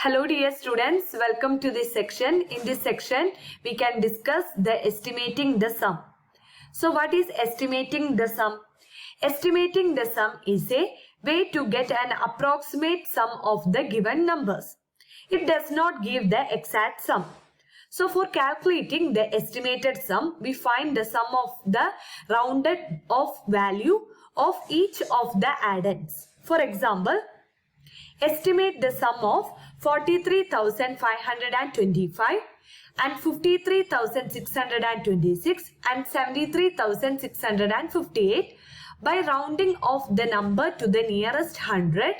Hello dear students, welcome to this section. In this section, we can discuss the estimating the sum. So what is estimating the sum? Estimating the sum is a way to get an approximate sum of the given numbers. It does not give the exact sum. So for calculating the estimated sum, we find the sum of the rounded off value of each of the addends. For example, estimate the sum of 43,525 and 53,626 and 73,658 by rounding off the number to the nearest hundred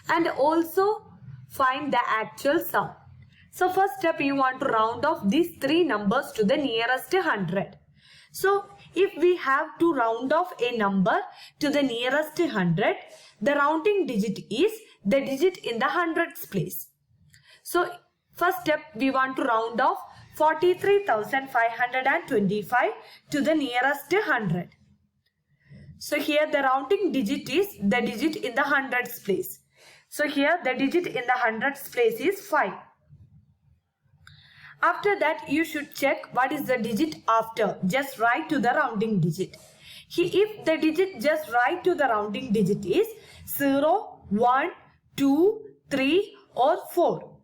and also find the actual sum. So first step, you want to round off these three numbers to the nearest hundred. So if we have to round off a number to the nearest hundred, the rounding digit is the digit in the hundreds place. So first step, we want to round off 43,525 to the nearest hundred. So here the rounding digit is the digit in the hundreds place. So here the digit in the hundreds place is 5. After that, you should check what is the digit after. Just write to the rounding digit. If the digit just write to the rounding digit is 0, 1, 2, 3 or 4.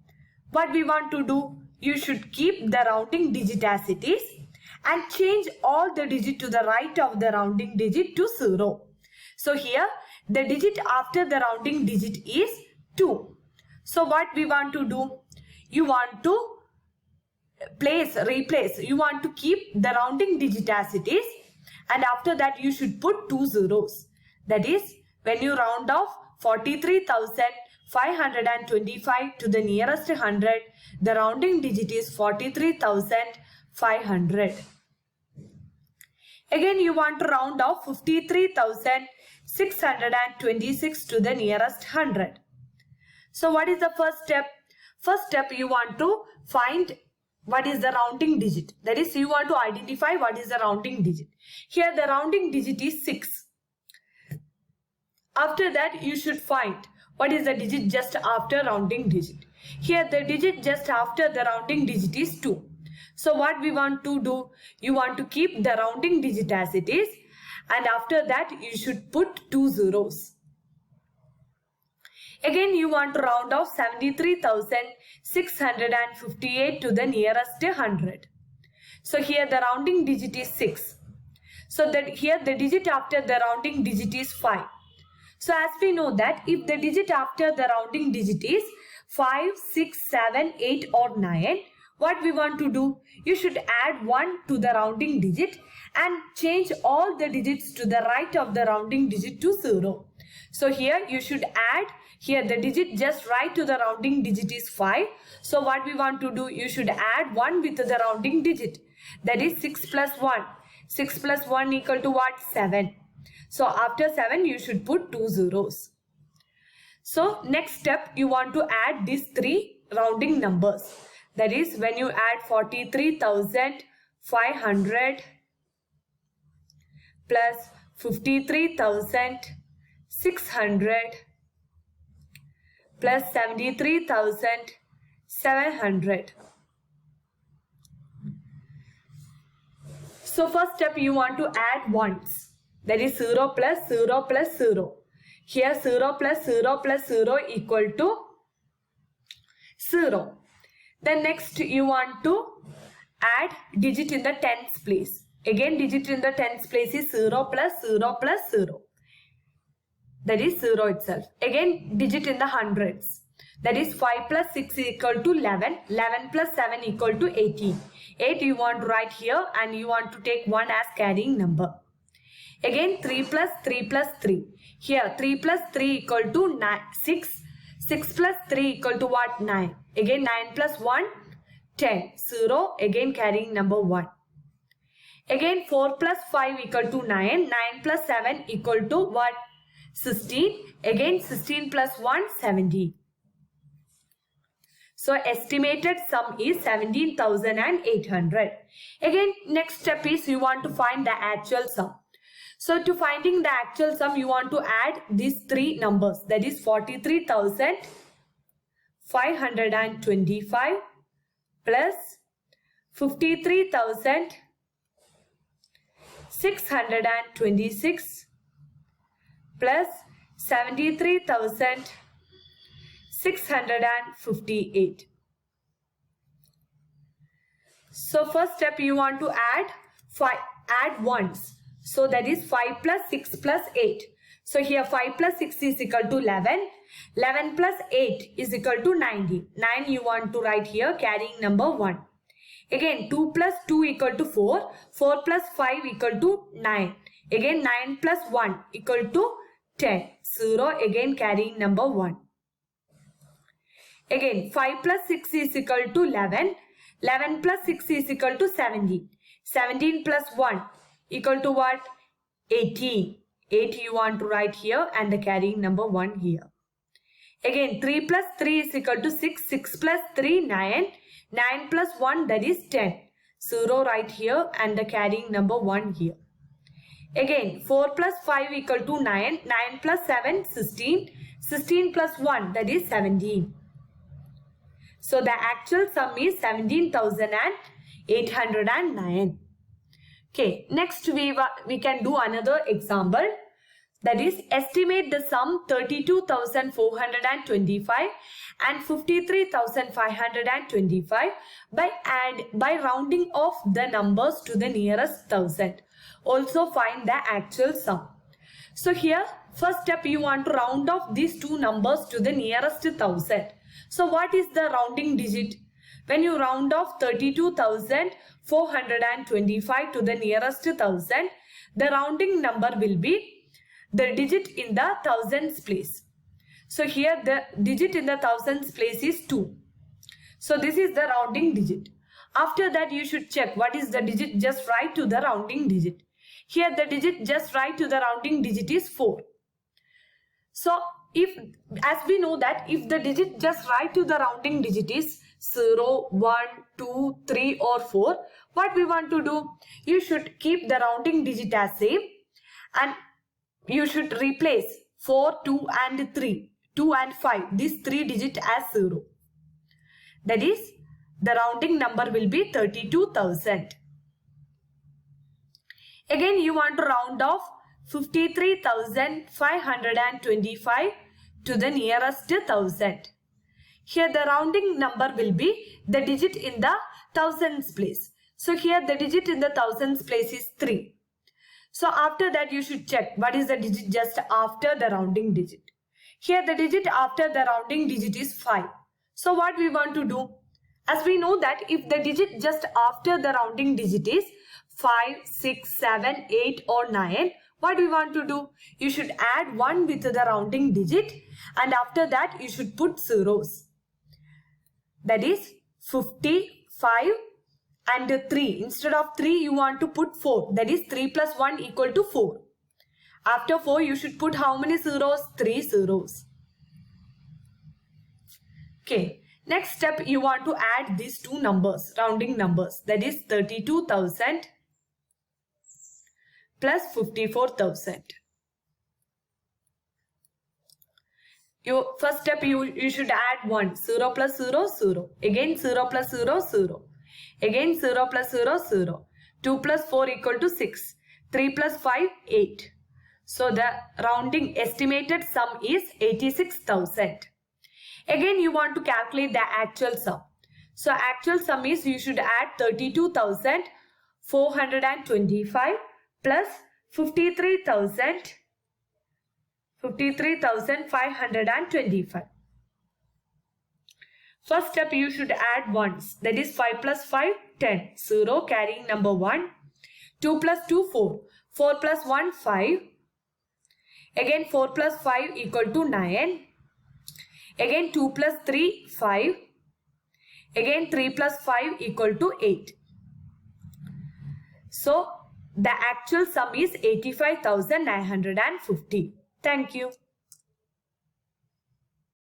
What we want to do? You should keep the rounding digit as it is and change all the digit to the right of the rounding digit to 0. So here the digit after the rounding digit is 2. So what we want to do? You want to replace. You want to keep the rounding digit as it is, and after that you should put 2 zeros. That is, when you round off 43,525 to the nearest hundred, the rounding digit is 43,500. Again, you want to round off 53,626 to the nearest hundred. So what is the first step? First step, you want to find what is the rounding digit. That is, you want to identify what is the rounding digit. Here the rounding digit is 6. After that, you should find what is the digit just after rounding digit. Here the digit just after the rounding digit is 2. So what we want to do? You want to keep the rounding digit as it is, and after that you should put 2 zeros. Again, you want to round off 73,658 to the nearest hundred. So here the rounding digit is 6. So that here the digit after the rounding digit is 5. So as we know that if the digit after the rounding digit is 5, 6, 7, 8 or 9, what we want to do? You should add 1 to the rounding digit and change all the digits to the right of the rounding digit to 0. So here you should add, here the digit just right to the rounding digit is 5. So what we want to do? You should add 1 with the rounding digit. That is 6 plus 1. 6 plus 1 equal to what? 7. So after 7, you should put 2 zeros. So next step, you want to add these three rounding numbers. That is, when you add 43,500 plus 53,600 plus 73,700. So first step, you want to add ones. That is 0 plus 0 plus 0. Here 0 plus 0 plus 0 equal to 0. Then next you want to add digit in the tens place. Again, digit in the tens place is 0 plus 0 plus 0. That is 0 itself. Again, digit in the hundreds. That is 5 plus 6 equal to 11. 11 plus 7 equal to 18. 8 you want to write here and you want to take 1 as carrying number. Again, 3 plus 3 plus 3. Here 3 plus 3 equal to 6. 6 plus 3 equal to what? 9. Again 9 plus 1, 10. 0. Again carrying number 1. Again 4 plus 5 equal to 9. 9 plus 7 equal to what? 16. Again 16 plus 1, 17. So estimated sum is 17,800. Again, next step is you want to find the actual sum. So to finding the actual sum, you want to add these three numbers. That is 43,000, 525 plus 53,626 plus 73,658. So first step, you want to add ones. So that is 5 plus 6 plus 8. So here 5 plus 6 is equal to 11. 11 plus 8 is equal to 90. 9 you want to write here carrying number 1. Again 2 plus 2 equal to 4. 4 plus 5 equal to 9. Again 9 plus 1 equal to 10. 0 again carrying number 1. Again 5 plus 6 is equal to 11. 11 plus 6 is equal to 17. 17 plus 1 equal to what? 18. 8 you want to write here and the carrying number 1 here. Again 3 plus 3 is equal to 6. 6 plus 3 9. 9 plus 1 that is 10. 0 right here and the carrying number 1 here. Again 4 plus 5 equal to 9. 9 plus 7 16. 16 plus 1 that is 17. So the actual sum is 17,809. Okay, next we can do another example. That is, estimate the sum 32,425 and 53,525 by rounding off the numbers to the nearest thousand. Also find the actual sum. So here, first step, you want to round off these two numbers to the nearest thousand. So what is the rounding digit? When you round off 32,425 to the nearest thousand, the rounding number will be the digit in the thousands place. So here the digit in the thousands place is 2. So this is the rounding digit. After that you should check what is the digit just right to the rounding digit. Here the digit just right to the rounding digit is 4. So as we know that if the digit just right to the rounding digit is 0, 1, 2, 3 or 4, what we want to do? You should keep the rounding digit as same and you should replace 4, 2 and 3, 2 and 5, these 3 digit as 0. That is, the rounding number will be 32,000. Again, you want to round off 53,525 to the nearest thousand. Here the rounding number will be the digit in the thousands place. So here the digit in the thousands place is 3. So after that you should check what is the digit just after the rounding digit. Here the digit after the rounding digit is 5. So what we want to do? As we know that if the digit just after the rounding digit is 5, 6, 7, 8 or 9, what we want to do? You should add 1 with the rounding digit and after that you should put zeros. That is 55 and 3. Instead of 3 you want to put 4. That is 3 plus 1 equal to 4. After 4 you should put how many zeros? 3 zeros. Okay. Next step, you want to add these two numbers, rounding numbers. That is 32,000 plus 54,000. First step, you should add 1. 0 plus 0, 0. Again 0 plus 0, 0. Again 0 plus 0, 0. 2 plus 4 equal to 6. 3 plus 5, 8. So the rounding estimated sum is 86,000. Again you want to calculate the actual sum. So actual sum is you should add 32,425 plus 53,525. First step, you should add ones. That is 5 plus 5, 10. 0 carrying number 1. 2 plus 2, 4. 4 plus 1, 5. Again 4 plus 5 equal to 9. Again 2 plus 3, 5. Again 3 plus 5 equal to 8. So the actual sum is 85,950. Thank you.